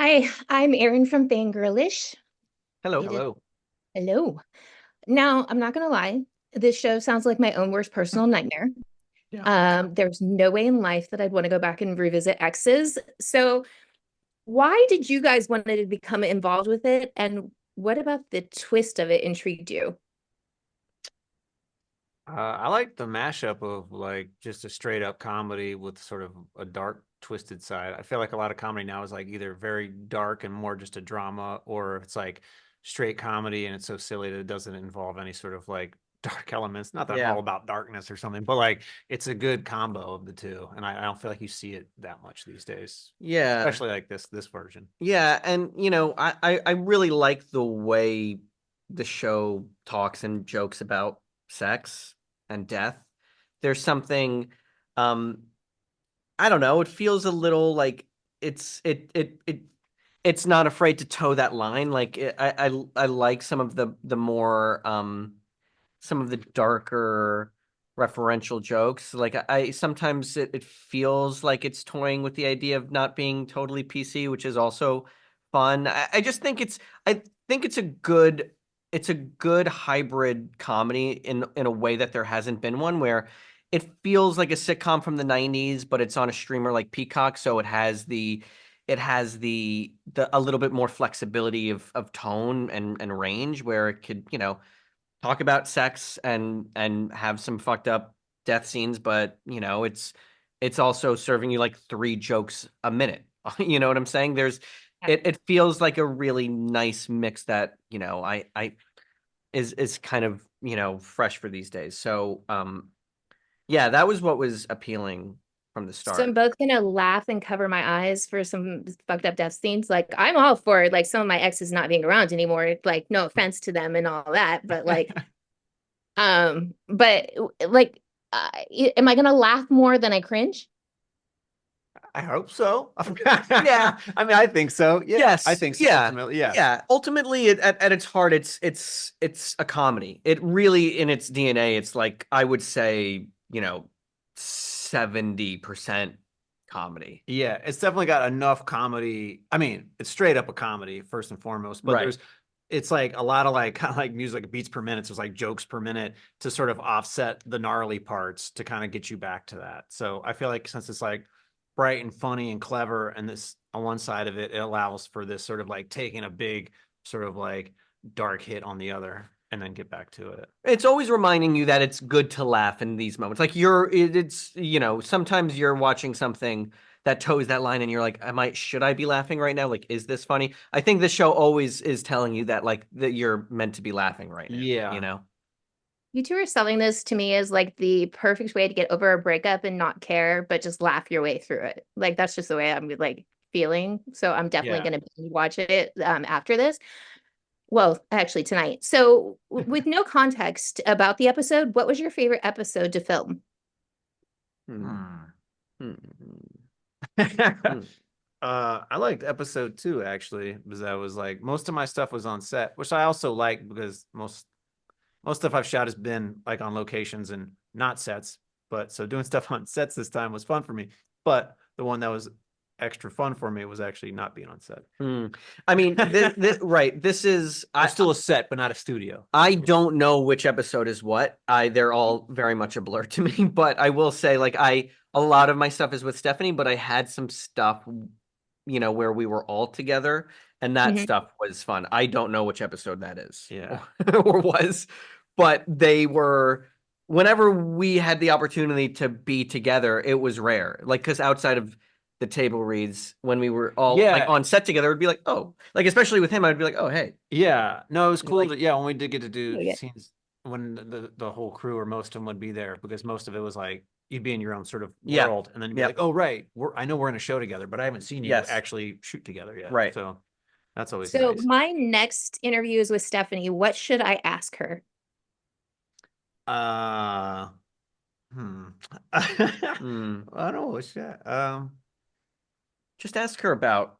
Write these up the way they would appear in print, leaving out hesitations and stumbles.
Hi, I'm Erin from Fangirlish. Hello, It is hello. hello. Now, I'm not gonna lie, this show sounds like my own worst personal nightmare. Yeah. There's no way in life that I'd want to go back and revisit exes. So, why did you guys want to become involved with it? And what about the twist of it intrigued you? I like the mashup of like just a straight up comedy with sort of a dark, twisted side. I feel like a lot of comedy now is like either very dark and more just a drama, or it's like straight comedy and it's so silly that it doesn't involve any sort of like dark elements. Not that I'm Yeah. all about darkness or something, but like it's a good combo of the two. And I don't feel like you see it that much these days, Yeah. especially like this version. Yeah. And I really like the way the show talks and jokes about sex and death. There's something um I don't know, it feels a little like it's not afraid to toe that line. I like some of the more some of the darker referential jokes. Like I sometimes it feels like it's toying with the idea of not being totally PC, which is also fun. I just think it's a good hybrid comedy in a way that there hasn't been one where it feels like a sitcom from the 90s, but it's on a streamer like Peacock, so it has the a little bit more flexibility of tone and range where it could, talk about sex and have some fucked up death scenes, but it's also serving you like three jokes a minute. You know what I'm saying? It feels like a really nice mix that, I is kind of, fresh for these days. So yeah, that was what was appealing from the So I'm start. both gonna laugh and cover my eyes for some fucked up death scenes. Like I'm all for like some of my exes not being around anymore. Like no offense to them and all that, but but like, uh, am I gonna laugh more than I cringe? I hope so. Yeah. I mean, I think so. Yeah, I Yes. think so. Yeah. Ultimately, yeah. Yeah. Ultimately, at its heart, it's a comedy. It really, in its DNA, it's like I would say, 70% comedy. Yeah, it's definitely got enough comedy. I mean, it's straight up a comedy first and foremost, but Right. it's like a lot of like kind of like music, like beats per minute. So it's like jokes per minute to sort of offset the gnarly parts to kind of get you back to that. So I feel like since it's like bright and funny and clever, and this on one side of it, it allows for this sort of like taking a big sort of like dark hit on the other and then get back to it. It's always reminding you that it's good to laugh in these moments. Like it's sometimes you're watching something that toes that line and you're like, should I be laughing right now? Like, is this funny? I think the show always is telling you that like that you're meant to be laughing right now, you Yeah. know? You two are selling this to me as like the perfect way to get over a breakup and not care, but just laugh your way through it. Like that's just the way I'm like feeling. So I'm definitely Yeah. gonna watch it after this. Well, actually tonight. So with no context about the episode, what was your favorite episode to film? Hmm. Hmm. Hmm. I Hmm. liked episode 2 actually, because I was like most of my stuff was on set, which I also like because most stuff I've shot has been like on locations and not sets. But so doing stuff on sets this time was fun for me. But the one that was extra fun for me was actually not being on set. Hmm. I mean, this right. This is It was still a set, but not a studio. I don't know which episode is what. They're all very much a blur to me, but I will say like a lot of my stuff is with Stephanie, but I had some stuff, where we were all together and that Mhm. stuff was fun. I don't know which episode that is Yeah. or was, but they were whenever we had the opportunity to be together, it was rare. Like cuz outside of the table reads when we were all like Yeah. on set together, it'd be like, "Oh," like especially with him, I'd be like, "Oh, hey." Yeah. No, it was cool Like, to, yeah, when we did get to do Oh, yeah. scenes when the whole crew or most of them would be there, because most of it was like you'd be in your own sort of yeah. world and then you'd be like, Yep. oh right, I know we're in a show together, but I haven't seen you Yes. actually shoot together yet. Right. So that's always So nice. my next interview is with Stephanie. What should I ask her? Uh hmm. I Hmm. don't know what's that. Just ask her about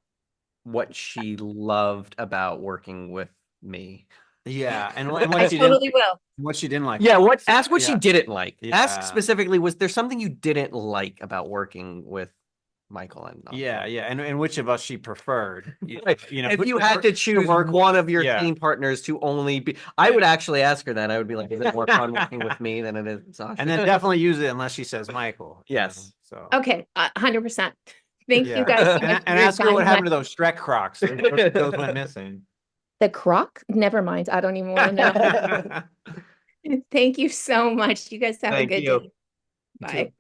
what she loved about working with me. Yeah, and what I she didn't totally like, will. what she didn't like. Yeah, ask what she Yeah. didn't like. Ask Yeah. specifically, was there something you didn't like about working with Michael and Yeah, yeah, and which of us she preferred? Right. If you had to choose one of your team partners to only be, I would actually ask her that. I would be like, is it more fun working with me than it is with Sasha? And then definitely use it unless she says Michael. Yes. So Okay, 100%. Thank you yeah. guys so And, much and for your ask her what time. happened to those Shrek Crocs. Those went missing. The croc? Never mind. I don't even want to know. Thank you so much. You guys have a Thank good you. day. You too. Bye.